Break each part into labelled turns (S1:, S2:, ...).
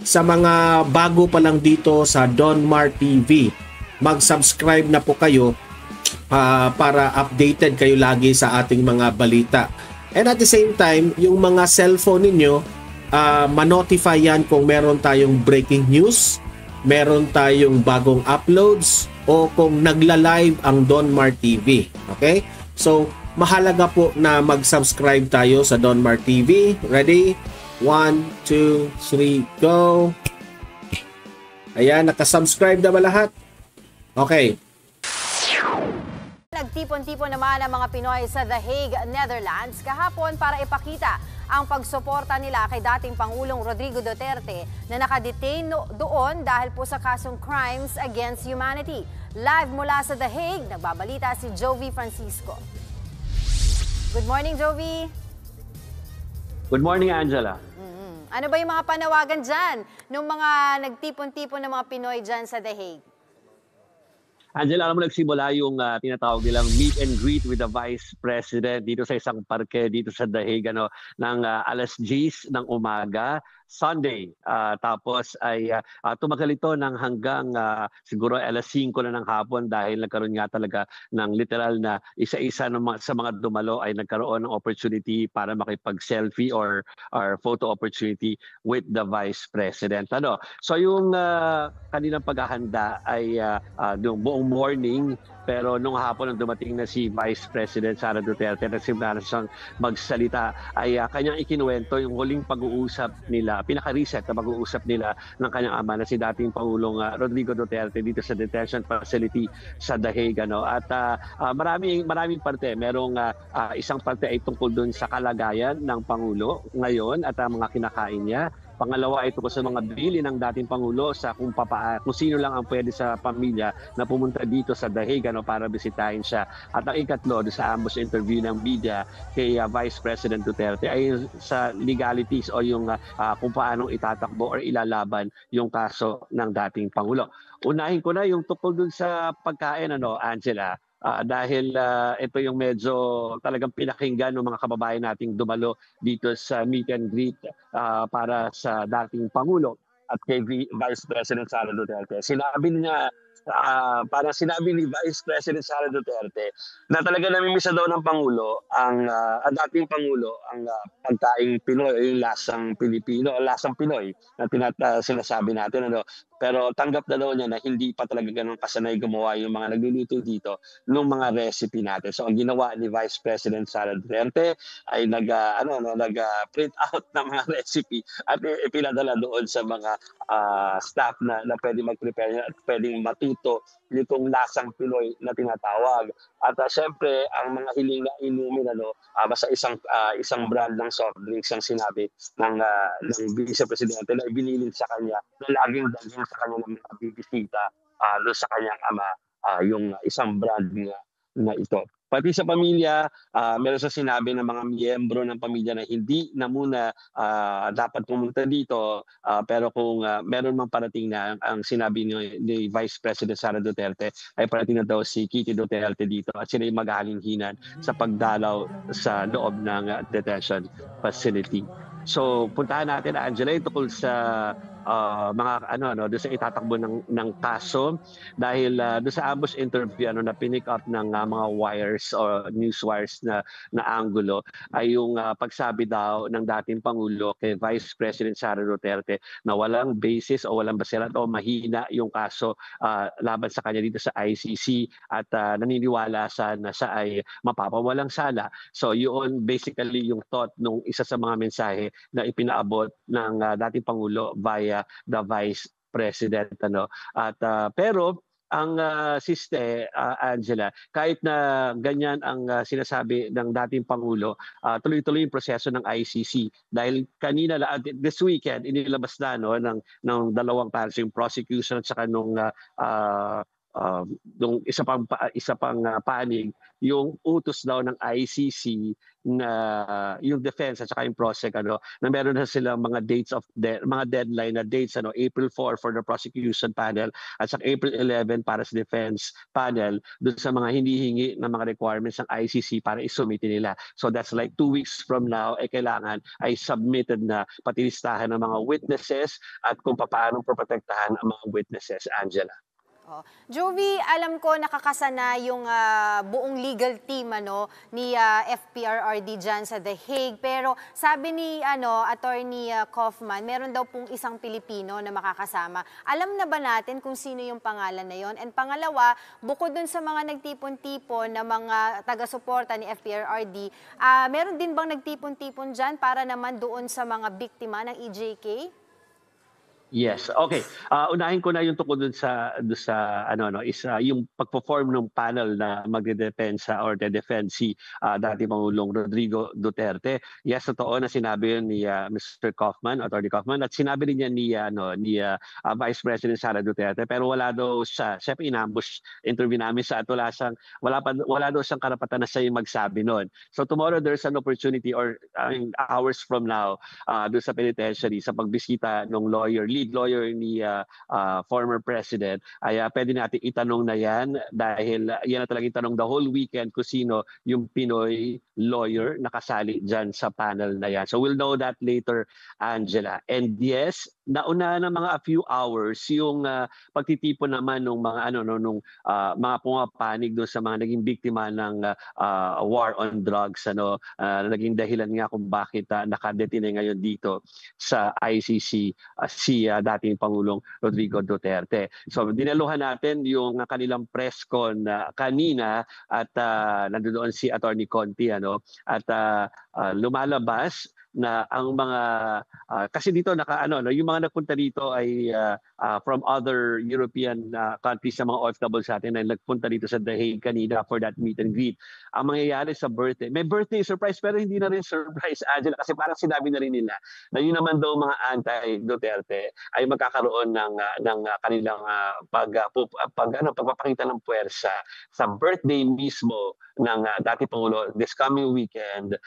S1: sa mga bago pa lang dito sa Donmar TV, mag-subscribe na po kayo para updated kayo lagi sa ating mga balita. And at the same time, yung mga cellphone ninyo, ma-notify yan kung meron tayong breaking news, meron tayong bagong uploads, o kung nagla-live ang Donmar TV. Okay? So, mahalaga po na mag-subscribe tayo sa Donmar TV. Ready? 1, 2, 3, go! Ayan, nakasubscribe na ba lahat? Okay.
S2: Nagtipon-tipon naman ang mga Pinoy sa The Hague, Netherlands kahapon para ipakita ang pagsuporta nila kay dating Pangulong Rodrigo Duterte na nakadetain doon dahil po sa kasong crimes against humanity. Live mula sa The Hague, nagbabalita si Jovi Francisco. Good morning, Jovi.
S3: Good morning, Angela.
S2: Ano ba yung mga panawagan dyan ng mga nagtipon-tipon ng mga Pinoy dyan sa The Hague?
S3: Angela, alam mo, nagsimula yung tinatawag nilang meet and greet with the Vice President dito sa isang parke dito sa The Hague ng alas 10 ng umaga, Sunday. Tapos ay tumagal ito ng hanggang siguro alas 5 na ng hapon dahil nagkaroon nga talaga ng literal na isa-isa sa mga dumalo ay nagkaroon ng opportunity para makipag-selfie or photo opportunity with the Vice President. So yung kanilang paghahanda ay buong morning, pero nung hapon nang dumating na si Vice President Sara Duterte, nagsimula na siyang magsalita, ay kanyang ikinuwento yung huling pag-uusap nila, pinaka-recent na pag-uusap nila ng kanyang ama na si dating Pangulong Rodrigo Duterte dito sa detention facility sa The Hague. At maraming parte. Merong isang parte ay tungkol dun sa kalagayan ng Pangulo ngayon at mga kinakain niya. Pangalawa ay tungkol sa mga bili ng dating Pangulo sa kung sino lang ang pwede sa pamilya na pumunta dito sa The Hague para bisitahin siya. At ang ikatlo, sa ambush interview ng media kay Vice President Duterte ay sa legalities o yung kung paanong itatakbo or ilalaban yung kaso ng dating Pangulo. Unahin ko na yung tungkol dun sa pagkain, Angela. Dahil ito yung medyo talagang pinakinggan ng mga kababayan nating dumalo dito sa meet and greet para sa dating Pangulo at kay Vice President Sara Duterte. Sinabi ni Vice President Sara Duterte na talaga namimisa daw ng Pangulo ang dating Pangulo ang pagkaing Pinoy, yung lasang Pilipino, lasang Pinoy na sinasabi natin. Pero tanggap na daw niya na hindi pa talaga ganun kasanay gumawa yung mga nagluluto dito ng mga recipe natin. So ang ginawa ni Vice President Sara Duterte ay nag-print out ng mga recipe at ipinadala doon sa mga staff na pwede mag-prepare at pwedeng matuto nitong lasang Pinoy na tinatawag. At syempre, ang mga hiling na inumin, basta isang brand ng soft drinks ang sinabi ng Vice Presidente na ibinilin sa kanya na laging dalhin sa kanya ng mga bibisita doon sa kanyang ama, yung isang brand na ito. Pati sa pamilya, meron sa sinabi ng mga miyembro ng pamilya na hindi na muna dapat pumunta dito, pero kung meron mang parating na, ang sinabi ni Vice President Sara Duterte ay parating na daw si Kitty Duterte dito at sila ay maghahalinghinan sa pagdalaw sa loob ng detention facility. So puntahan natin, Angela, tungkol sa mga doon sa itatakbo ng kaso dahil doon sa ambush interview na pinick up ng mga wires o news wires na anggulo ay yung pagsabi daw ng dating Pangulo kay Vice President Sara Duterte na walang basis o walang basilan o mahina yung kaso laban sa kanya dito sa ICC at naniniwala na siya ay mapapawalang sala. So yun basically yung thought nung isa sa mga mensahe na ipinaabot ng dating Pangulo via the Vice President. At pero ang Angela, kahit na ganyan ang sinasabi ng dating Pangulo, tuloy-tuloy yung proseso ng ICC dahil kanina this weekend inilabas na ng dalawang parties, yung prosecution at saka nung yung isa pang panig, yung utos daw ng ICC na yung defense at saka yung prosec na meron na silang mga mga deadline na dates April 4 for the prosecution panel at saka April 11 para sa defense panel dun sa mga hindi-hingi ng mga requirements ng ICC para isumite nila. So that's like 2 weeks from now kailangan ay submitted na pati listahan ng mga witnesses at kung paano protektahan ang mga witnesses, Angela.
S2: Jovi, alam ko nakakasana yung buong legal team ni FPRRD dyan sa The Hague. Pero sabi ni Attorney Kaufman, meron daw pong isang Pilipino na makakasama. Alam na ba natin kung sino yung pangalan na yon? And pangalawa, bukod dun sa mga nagtipon-tipon na mga taga-suporta ni FPRRD, meron din bang nagtipon-tipon dyan para naman doon sa mga biktima ng EJK?
S3: Yes. Okay. Unahin ko na yung tungkol dun sa yung pagpo-form ng panel na magdedepensa or de-defend si dating Pangulong Rodrigo Duterte. Yes, totoo na sinabi yun ni Mr. Kaufman, Attorney Kaufman, at sinabi rin niya ni Vice President Sara Duterte, pero wala daw siya, syempre in-ambush interview namin sa at wala daw siyang karapatan na siya yung magsabi noon. So tomorrow there's an opportunity or hours from now doon sa penitentiary sa pagbisita ng lead lawyer ni former president, ay pwede natin itanong na yan dahil yan na talagang tanong the whole weekend kung sino yung Pinoy lawyer na kasali dyan sa panel na yan. So we'll know that later, Angela. And yes, nauna na mga a few hours yung pagtitipon naman ng mga mga pumapanig doon sa mga naging biktima ng war on drugs naging dahilan nga kung bakit nakadetine ngayon dito sa ICC si dating Pangulong Rodrigo Duterte. So dinaluhan natin yung kanilang press con kanina at nandoon si Attorney Conti at lumalabas na ang mga kasi dito yung mga nagpunta dito ay from other European countries sa mga OFWs sa atin na nagpunta dito sa The Hague kanina for that meet and greet. Ang mangyayari sa birthday, may birthday surprise pero hindi na rin surprise, Angela, kasi parang sinabi na rin nila na yun naman daw mga anti-Duterte ay magkakaroon ng kanilang pagpapakita ng puwersa sa birthday mismo ng dating Pangulo this coming weekend.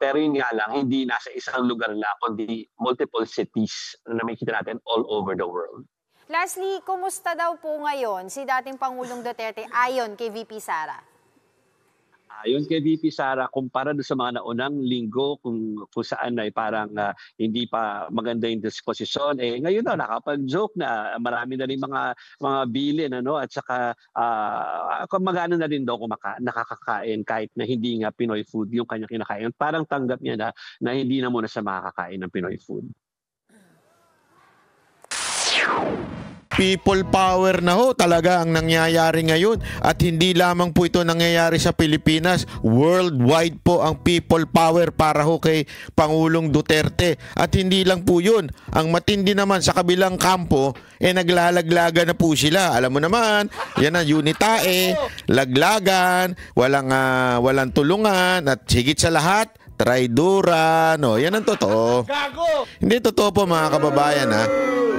S3: Pero yun nga lang, hindi nasa isang lugar lang, kundi multiple cities na makikita natin all over the world.
S2: Lastly, kumusta daw po ngayon si dating Pangulong Duterte ayon kay VP Sara?
S3: Ayon kay VP Sara, kumpara doon sa mga naunang linggo kung saan ay parang hindi pa maganda yung disposisyon, ngayon nakapag-joke na, marami na rin mga bilin at saka magano na rin daw nakakakain kahit na hindi nga Pinoy food yung kanya kinakain. Parang tanggap niya na hindi na muna siya makakakain ng Pinoy food.
S4: People power na talaga ang nangyayari ngayon at hindi lamang po ito nangyayari sa Pilipinas, worldwide po ang people power para kay Pangulong Duterte. At hindi lang po yun, ang matindi naman sa kabilang kampo naglalaglaga na po sila. Alam mo naman, yan ang unitae, laglagan, walang tulungan at higit sa lahat traidura, yan ang totoo. Hindi totoo po mga kababayan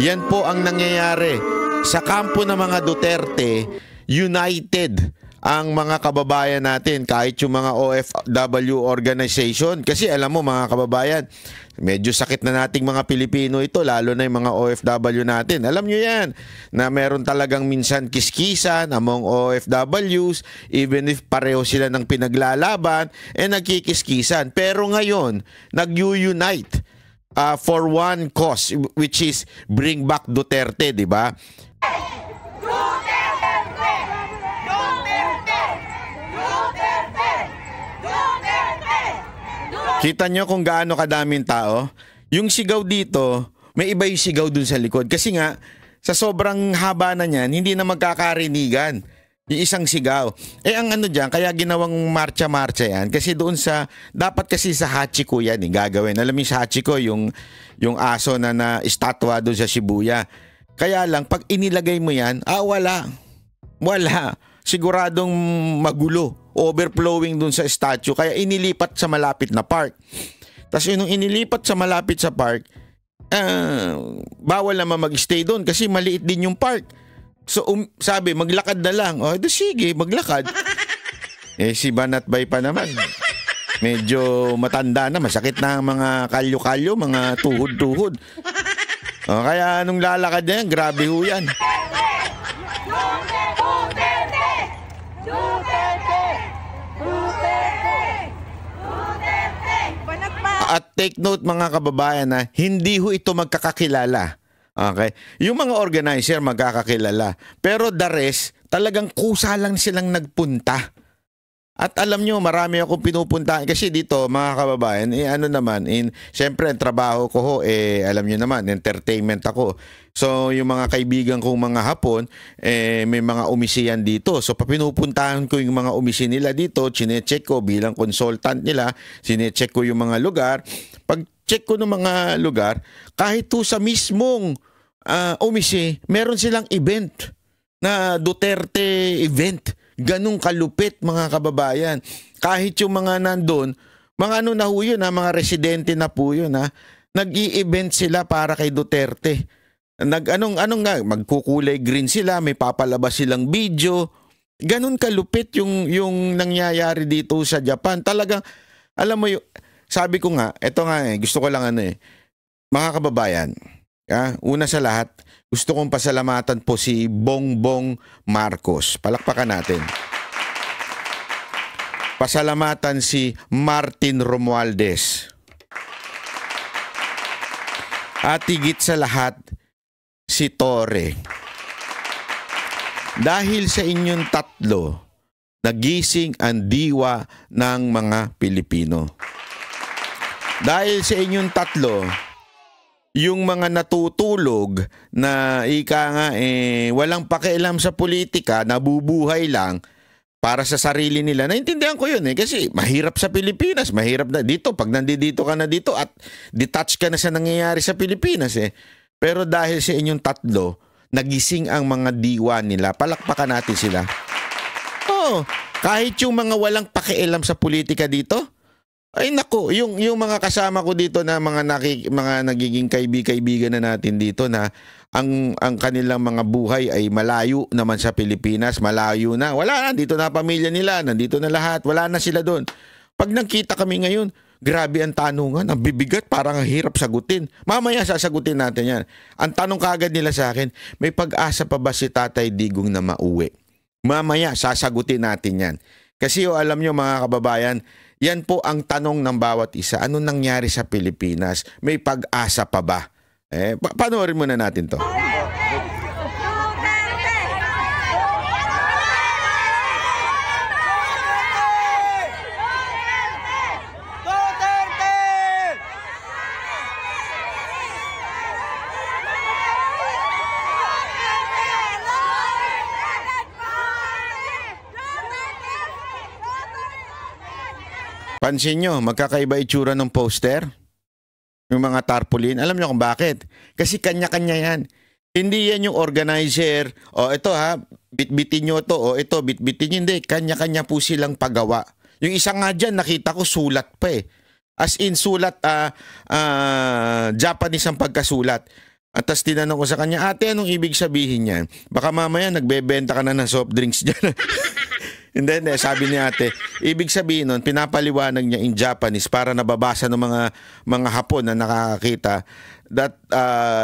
S4: Yan po ang nangyayari. Sa kampo ng mga Duterte, united ang mga kababayan natin, kahit yung mga OFW organization. Kasi alam mo mga kababayan, medyo sakit na nating mga Pilipino ito, lalo na yung mga OFW natin. Alam nyo yan, na meron talagang minsan kiskisan among OFWs, even if pareho sila ng pinaglalaban, nagkikiskisan. Pero ngayon, nag-unite for one cause, which is bring back Duterte, di ba? Kita nyo kung gaano kadaming tao? Yung sigaw dito, may iba yung sigaw dun sa likod. Kasi nga, sa sobrang haba na niyan, hindi na magkakarinigan yung isang sigaw. Ang dyan, kaya ginawang marcha-marcha yan. Kasi doon dapat kasi sa Hachiko yan gagawin. Alam mo sa Hachiko, yung aso na estatwa doon sa Shibuya. Kaya lang, pag inilagay mo yan, wala. Wala. Siguradong magulo. Overflowing dun sa statue, kaya inilipat sa malapit na park. Tapos nung inilipat sa malapit sa park, bawal naman mag-stay doon kasi maliit din yung park. So sabi, maglakad na lang. O, sige, maglakad. Si Banat Bay pa naman. Medyo matanda na, masakit na ang mga kalyo-kalyo, mga tuhod-tuhod. Kaya nung lalakad niya yan, grabe ho yan. At take note mga kababayan na hindi ho ito magkakakilala. Okay? Yung mga organizer magkakakilala. Pero the rest, talagang kusa lang silang nagpunta. At alam nyo, marami akong pinupuntahan. Kasi dito, mga kababayan, syempre, ang trabaho ko ho, alam nyo naman, entertainment ako. So, yung mga kaibigan kong mga Hapon, may mga umisiyan dito. So, pinupuntahan ko yung mga umisi nila dito, chinecheck ko bilang consultant nila, sinecheck ko yung mga lugar. Pag check ko ng mga lugar, kahit to sa mismong umisi, meron silang event na Duterte event. Ganong kalupit mga kababayan. Kahit yung mga nandun, mga na ho yun, mga residente na po yun, nag-i-event sila para kay Duterte. Magkukulay green sila, may papalabas silang video. Ganon kalupit yung nangyayari dito sa Japan. Talagang, alam mo sabi ko nga, eto nga gusto ko lang mga kababayan, una sa lahat, gusto kong pasalamatan po si Bongbong Marcos. Palakpakan natin. Pasalamatan si Martin Romualdez. At higit sa lahat, si Torre. Dahil sa inyong tatlo, nagising ang diwa ng mga Pilipino. Dahil sa inyong tatlo, yung mga natutulog na walang pakialam sa politika, nabubuhay lang para sa sarili nila. Naintindihan ko yun kasi mahirap sa Pilipinas, mahirap na dito. Pag nandito ka na dito at detached ka na sa nangyayari sa Pilipinas Pero dahil sa inyong tatlo, nagising ang mga diwa nila. Palakpakan natin sila. Kahit yung mga walang pakialam sa politika dito, ay naku, yung mga kasama ko dito na mga nagiging kaibigan na natin dito na ang kanilang mga buhay ay malayo naman sa Pilipinas, malayo na. Wala na, dito na pamilya nila, nandito na lahat, wala na sila doon. Pag nagkita kami ngayon, grabe ang tanungan, ang bibigat, parang hirap sagutin. Mamaya sasagutin natin yan. Ang tanong kaagad nila sa akin, may pag-asa pa ba si Tatay Digong na mauwi? Mamaya sasagutin natin yan. Kasi alam nyo mga kababayan, yan po ang tanong ng bawat isa. Ano nangyari sa Pilipinas? May pag-asa pa ba? Panoorin muna natin to. Pansin nyo, magkakaiba itsura ng poster. Yung mga tarpaulin. Alam nyo kung bakit? Kasi kanya-kanya yan. Hindi yan yung organizer. Ito bitbitin nyo to. Ito, bitbitin nyo. Hindi, kanya-kanya po silang pagawa. Yung isa nga dyan, nakita ko sulat pa As in, sulat, Japanese ang pagkasulat. At tas tinanong ko sa kanya, ate, anong ibig sabihin yan? Baka mamaya nagbebenta ka na ng soft drinks dyan. And then, sabi ni ate, ibig sabihin nun, pinapaliwanag niya in Japanese para nababasa ng mga Hapon na nakakakita that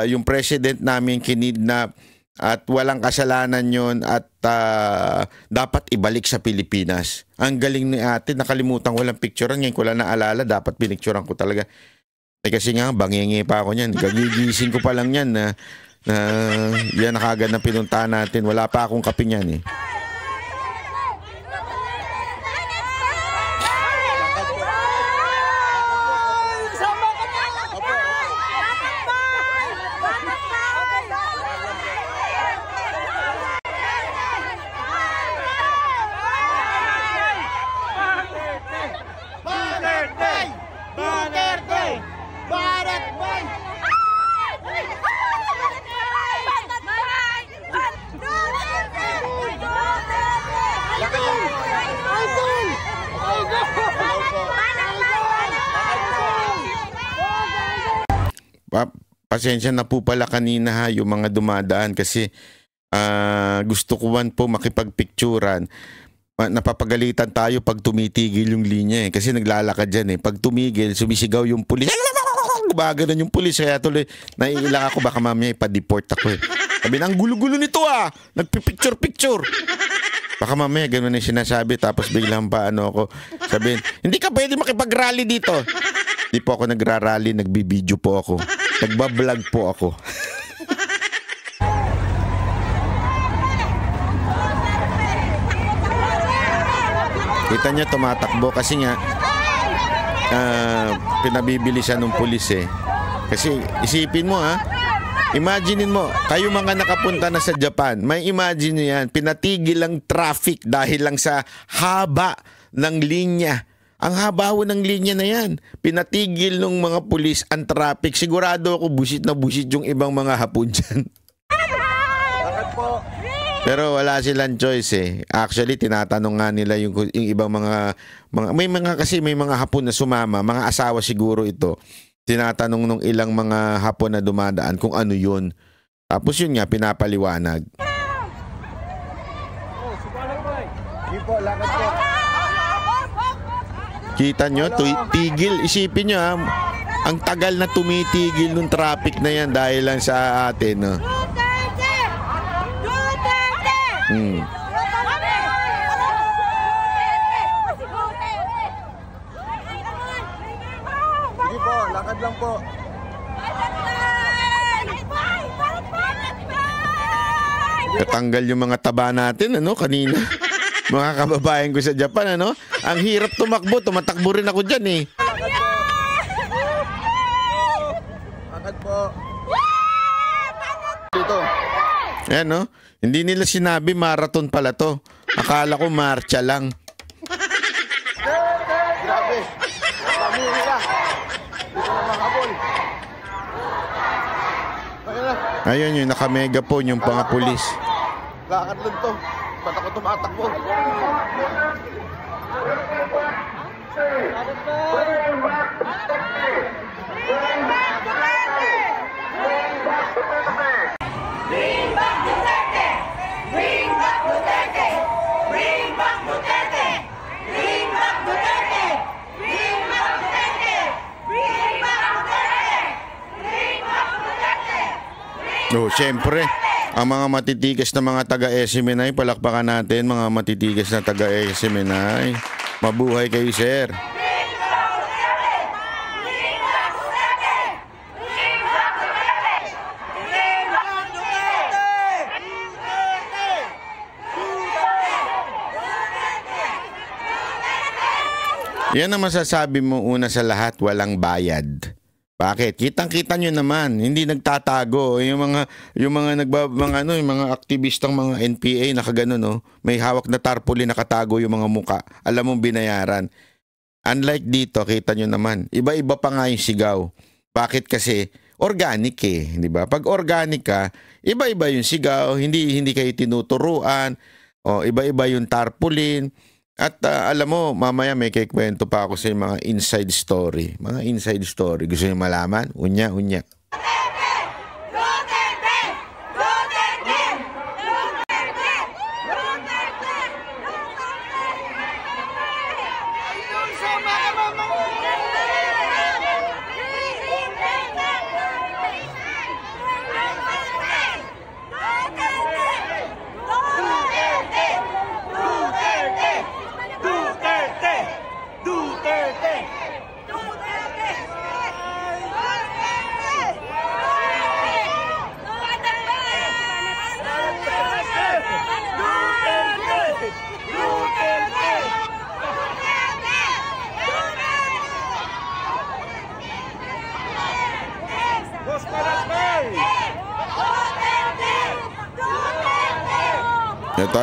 S4: yung president namin kinidnap at walang kasalanan yun at dapat ibalik sa Pilipinas. Ang galing ni ate, nakalimutan ko lang picturean, ngayon ko lang naalala, dapat pinicturean ko talaga. Kasi nga, bangingi pa ako niyan. Gagigising ko pa lang yan na yan nakagad na pinuntahan natin. Wala pa akong kape niyan Pasensya na po pala kanina yung mga dumadaan kasi gusto ko man po makipagpicturan. Napapagalitan tayo pag tumitigil yung linya kasi naglalakad dyan Pag tumigil, sumisigaw yung pulis. Gumaganon yung pulis. Kaya tuloy, naiilang ako. Baka mamaya ipa-deport ako Sabi na, ang gulo-gulo nito Nagpipicture-picture. Baka mamaya gano'n yung sinasabi. Tapos biglang pa ako. Sabihin, hindi ka pwede makipag-rally dito. Hindi po ako nagra-rally. Nagbibideo po ako. Nagbablog po ako. Kita niya tumatakbo kasi nga pinabibilisan ng pulis Kasi isipin mo imaginein mo, kayo mga nakapunta na sa Japan, may imagine nyo yan, pinatigil ang traffic dahil lang sa haba ng linya. Ang haba ng linya na yan. Pinatigil ng mga pulis ang traffic. Sigurado ako busit na busit yung ibang mga Hapon dyan.
S3: Bakit po?
S4: Pero wala silang choice Actually, tinatanong nga nila yung ibang mga may mga Hapon na sumama, mga asawa siguro ito. Tinatanong nung ilang mga Hapon na dumadaan kung ano yun. Tapos yun nga, pinapaliwanag. Kita nyo, tigil. Isipin nyo ang tagal na tumitigil nung traffic na yan dahil lang sa atin.
S3: Sige po, lakad lang po.
S4: Katanggal yung mga taba natin, kanina. Mga kababayan ko sa Japan, Ang hirap tumakbo, tumatakbo rin ako dyan,
S3: Lakad po. Dito.
S4: Ayan, Hindi nila sinabi marathon pala to. Akala ko marcha lang.
S3: Grabe. Kami nila. Dito na mga Hapon.
S4: Ayun yung naka-megaphone yung mga pulis.
S3: Lakad lang to. Ba't ako tumatakbo?
S5: Bring back Duterte! Bring back Duterte! Bring back Duterte! Bring back Duterte! Bring back Duterte! Bring back Duterte! Bring back Duterte!
S4: Siyempre, ang mga matitigas na mga taga-SMNI, palakpakan natin mga matitigas na taga-SMNI. Mabuhay kayo, sir. Yan ang masasabi mo una sa lahat, walang bayad. Bakit? Kitang-kita nyo naman, hindi nagtatago. Yung mga aktivistang mga NPA nakaganon, may hawak na tarpaulin nakatago yung mga muka. Alam mong binayaran. Unlike dito, kita nyo naman, iba-iba pa nga yung sigaw. Bakit? Kasi organic di ba? Pag organic ka, iba-iba yung sigaw, hindi kayo tinuturuan, iba-iba yung tarpaulin. At alam mo, mamaya may kikwento pa ako sa mga inside story. Mga inside story. Gusto niyo malaman? Unya.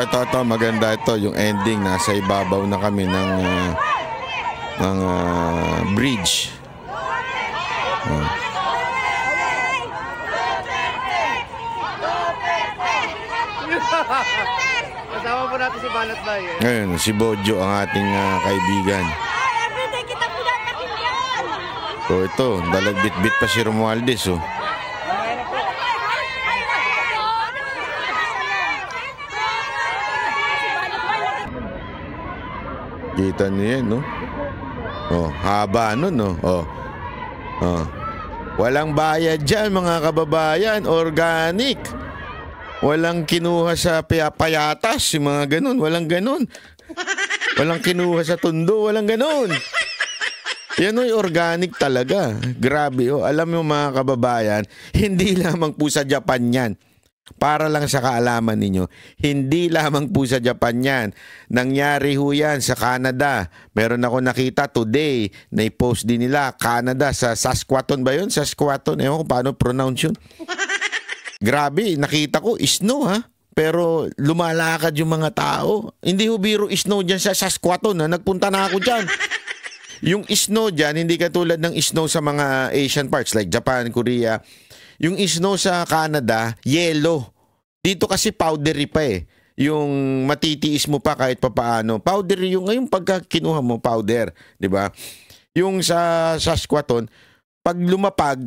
S4: Ito, maganda ito. Yung ending, nasa ibabaw na kami ng bridge.
S3: Kasama po natin si Banat Bay.
S4: Ngayon, si Bojo ang ating kaibigan. So ito, dalagbit-bit pa si Romualdez. Kita niyo yan, no? Oh, haba nun, no? Oh. Oh. Walang bayad dyan, mga kababayan. Organic. Walang kinuha sa payatas, yung mga ganun. Walang ganun. Walang kinuha sa tundo, walang ganun. Yan ay organic talaga. Grabe, oh. Alam mo mga kababayan, hindi lamang po sa Japan yan. Para lang sa kaalaman ninyo, hindi lamang po sa Japan yan. Nangyari ho yan sa Canada. Meron ako nakita today, na i-post din nila, Canada, sa Saskatoon ba yun? Saskatoon, ewan ko paano pronounce yun. Grabe, nakita ko, snow ha. Pero lumalakad yung mga tao. Hindi ho biro snow dyan sa Saskatoon ha. Nagpunta na ako dyan. Yung snow dyan, hindi katulad ng snow sa mga Asian parts like Japan, Korea. Yung snow sa Canada, yellow. Dito kasi powdery pa eh. Yung matitiis mo pa kahit papaano. Powdery yung ngayon pagka kinuha mo powder, 'di ba? Yung sa Saskatoon, pag lumapag,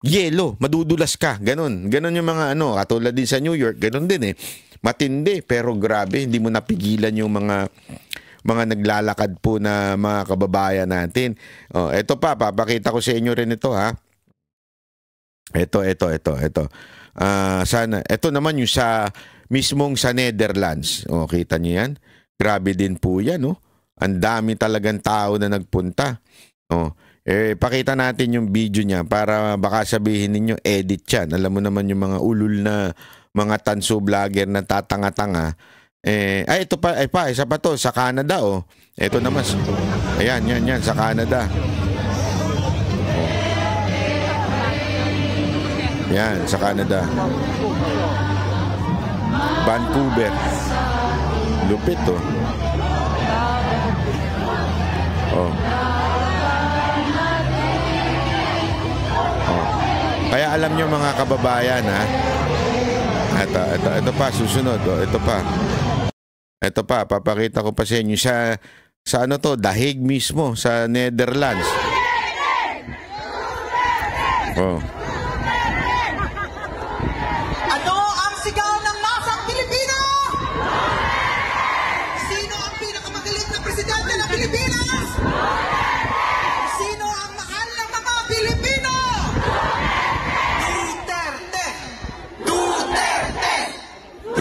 S4: yellow, madudulas ka. Ganon. Ganon yung mga katulad din sa New York, ganon din eh. Matindi pero grabe, hindi mo napigilan yung mga naglalakad po na mga kababayan natin. Oh, eto papakita ko sa inyo rin ito ha. Ito. Sana. Ito naman yung mismong sa Netherlands. O, kita niyo yan? Grabe din po yan, no? Ang dami talagang tao na nagpunta. O, pakita natin yung video niya para baka sabihin ninyo, edit yan. Alam mo naman yung mga ulul na mga tanso vlogger na tatanga-tanga. Ito pa, isa pa to, sa Canada, oh. Ito naman. Ayan, yan, sa Canada. Yan, sa Canada. Vancouver. Lupit to. Oh. Kaya alam nyo mga kababayan ha. Ito pa, susunod. Oh, ito pa, papakita ko pa sa inyo sa The Hague mismo, sa Netherlands. Oh.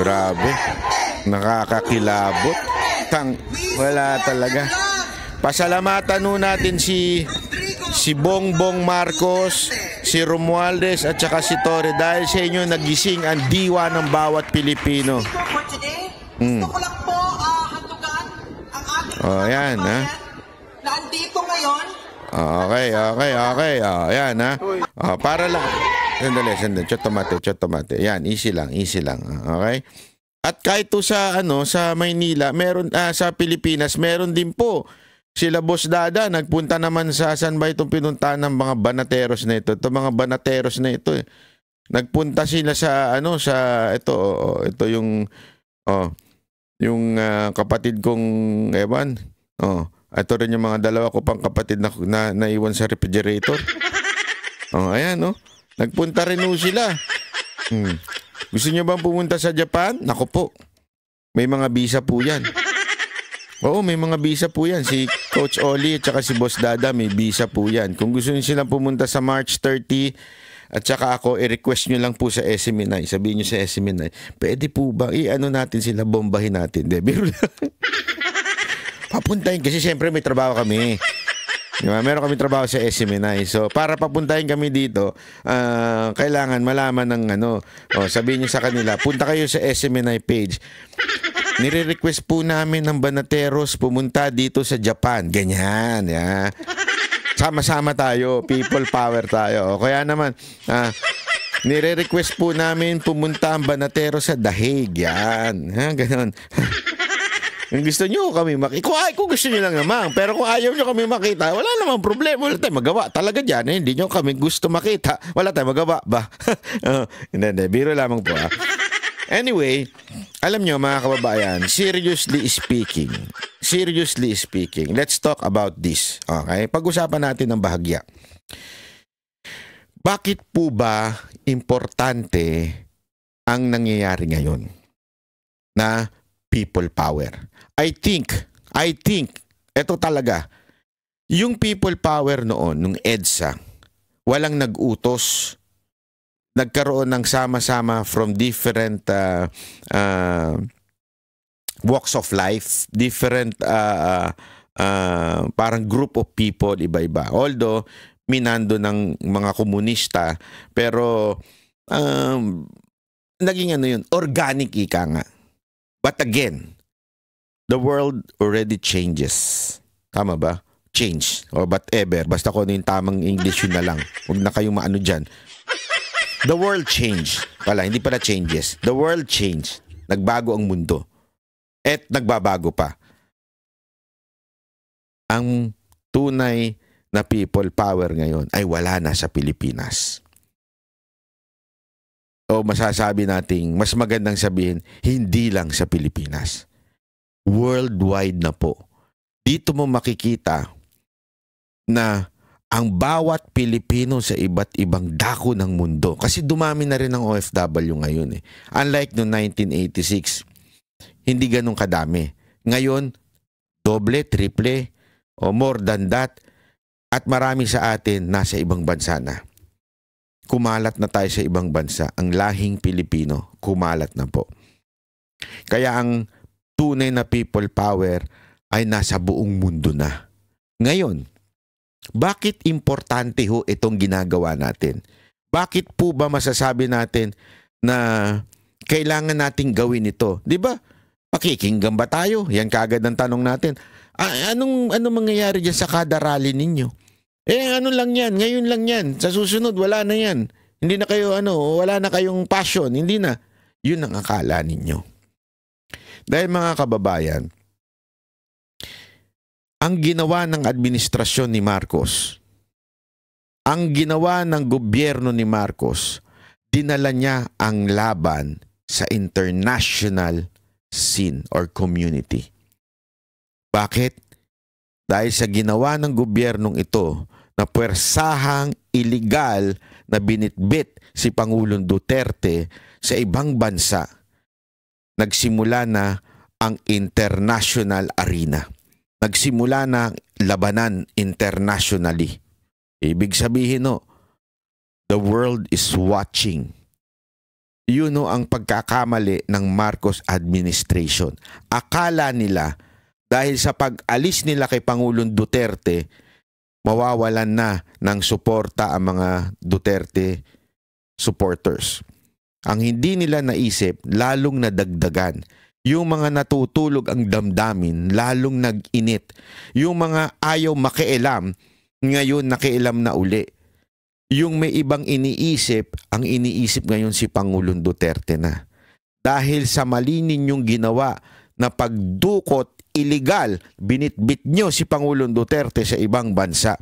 S4: Grabe. Nakakakilabot. Wala talaga. Pasalamatan nun natin si Bongbong Marcos, si Romualdez at saka si Torre dahil sa inyo nagising ang diwa ng bawat Pilipino.
S6: Gusto ko lang po hantugan ang ating
S4: yan ha.
S6: Na andito ngayon.
S4: Okay. Yan ha. Para lang. Sandali. Chotomate. Yan, easy lang. Okay? At kahit to sa Maynila, meron sa Pilipinas, meron din po sila Boss Dada nagpunta naman sa saan ba itong pinuntahan ng mga banateros na ito. Itong mga banateros na ito eh. Nagpunta sila sa ito yung kapatid kong Ewan. Ito rin yung mga dalawa ko pang kapatid na naiwan sa refrigerator. Ayan nagpunta rin sila. Gusto niyo bang pumunta sa Japan? Nako po. May mga visa po yan. Oo, may mga visa po yan. Si Coach Oli at saka si Boss Dada may visa po yan. Kung gusto niyo silang pumunta sa March 30 at saka ako, i-request nyo lang po sa SMNI. Sabihin nyo sa SMNI, pwede po ba? Natin sila, bombahin natin. Biro lang. Papuntahin kasi siyempre may trabaho kami. Diba? Meron kami trabaho sa SMNI. So, para papuntahin kami dito, kailangan malaman ng sabihin nyo sa kanila, punta kayo sa SMNI page. Nire-request po namin ng banateros pumunta dito sa Japan. Ganyan. Yeah. Sama-sama tayo. People power tayo. O, kaya naman, nire-request po namin pumunta ang banateros sa The Hague. Yan. Ganon. Kung gusto nyo kami makita, kung gusto nyo lang naman. Pero kung ayaw nyo kami makita, wala namang problema. Wala tayong magawa. Talaga dyan, hindi nyo kami gusto makita. Wala tayong magawa ba? Hindi, biro lamang po. Anyway, alam nyo mga kababayan, seriously speaking, let's talk about this. Okay? Pag-usapan natin ng bahagya. Bakit po ba importante ang nangyayari ngayon na people power? I think Ito talaga, yung people power noon, nung EDSA, walang nag-utos. Nagkaroon ng sama-sama from different walks of life, different parang group of people, iba-iba. Although, minando ng mga komunista, pero naging ano yun, organic ika nga. But again, the world already changes. Tama ba? Change. Or whatever. Basta kung ano yung tamang English yun na lang. Huwag na kayong maano dyan. The world changed. Pala, hindi pala changes. The world changed. Nagbago ang mundo. At nagbabago pa. Ang tunay na people power ngayon ay wala na sa Pilipinas. O masasabi nating, mas magandang sabihin, hindi lang sa Pilipinas. Worldwide na po. Dito mo makikita na ang bawat Pilipino sa iba't ibang dako ng mundo. Kasi dumami na rin ang OFW ngayon eh. Unlike noong 1986, hindi ganun kadami. Ngayon, doble, triple, o more than that. At marami sa atin nasa ibang bansa na. Kumalat na tayo sa ibang bansa. Ang lahing Pilipino, kumalat na po. Kaya ang tunay na people power ay nasa buong mundo na. Ngayon, bakit importante ho itong ginagawa natin? Bakit po ba masasabi natin na kailangan nating gawin ito? Di ba? Pakikinggan ba tayo? Yan kaagad ang tanong natin. Anong mangyayari dyan sa kada rally ninyo? Ano lang yan? Ngayon lang yan. Sa susunod, wala na yan. Hindi na kayo, wala na kayong passion. Hindi na. Yun ang akala ninyo. Dahil mga kababayan, ang ginawa ng administrasyon ni Marcos, ang ginawa ng gobyerno ni Marcos, dinala niya ang laban sa international scene or community. Bakit? Dahil sa ginawa ng gobyernong ito na puwersahang iligal na binitbit si Pangulong Duterte sa ibang bansa, nagsimula na ang international arena. Nagsimula na labanan internationally. Ibig sabihin the world is watching. Yun ang pagkakamali ng Marcos administration. Akala nila dahil sa pag-alis nila kay Pangulong Duterte, mawawalan na ng suporta ang mga Duterte supporters. Ang hindi nila naisip, lalong nadagdagan. Yung mga natutulog ang damdamin, lalong nag-init. Yung mga ayaw makialam, ngayon nakialam na uli. Yung may ibang iniisip, ang iniisip ngayon si Pangulong Duterte na. Dahil sa mali ninyong ginawa na pagdukot, illegal, binitbit nyo si Pangulong Duterte sa ibang bansa.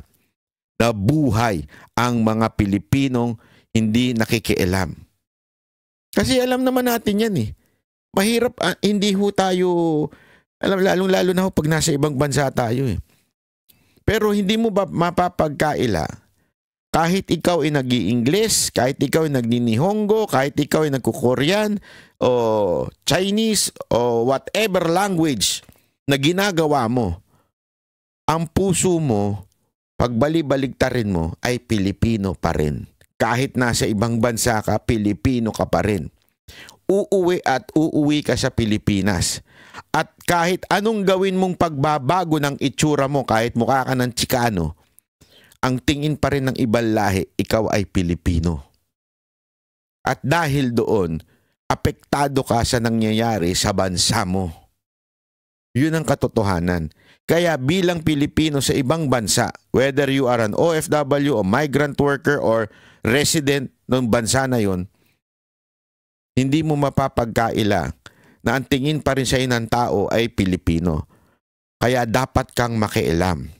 S4: Nabuhay ang mga Pilipinong hindi nakikialam. Kasi alam naman natin yan eh. Mahirap, hindi ho tayo, lalong-lalo na ho pag nasa ibang bansa tayo eh. Pero hindi mo ba mapapagkaila, kahit ikaw ay nag-i-Ingles, kahit ikaw ay nagninihongo, kahit ikaw ay nagko-Korean, o Chinese, o whatever language na ginagawa mo, ang puso mo, pagbali-baligtarin mo, ay Pilipino pa rin. Kahit nasa ibang bansa ka, Pilipino ka pa rin. Uuwi ka sa Pilipinas. At kahit anong gawin mong pagbabago ng itsura mo, kahit mukha ka ng Chicano, ang tingin pa rin ng ibang lahi, ikaw ay Pilipino. At dahil doon, apektado ka sa nangyayari sa bansa mo. Yun ang katotohanan. Kaya bilang Pilipino sa ibang bansa, whether you are an OFW o migrant worker or resident ng bansa na yun, hindi mo mapapagkaila na ang tingin pa rin sa inang tao ay Pilipino. Kaya dapat kang makialam.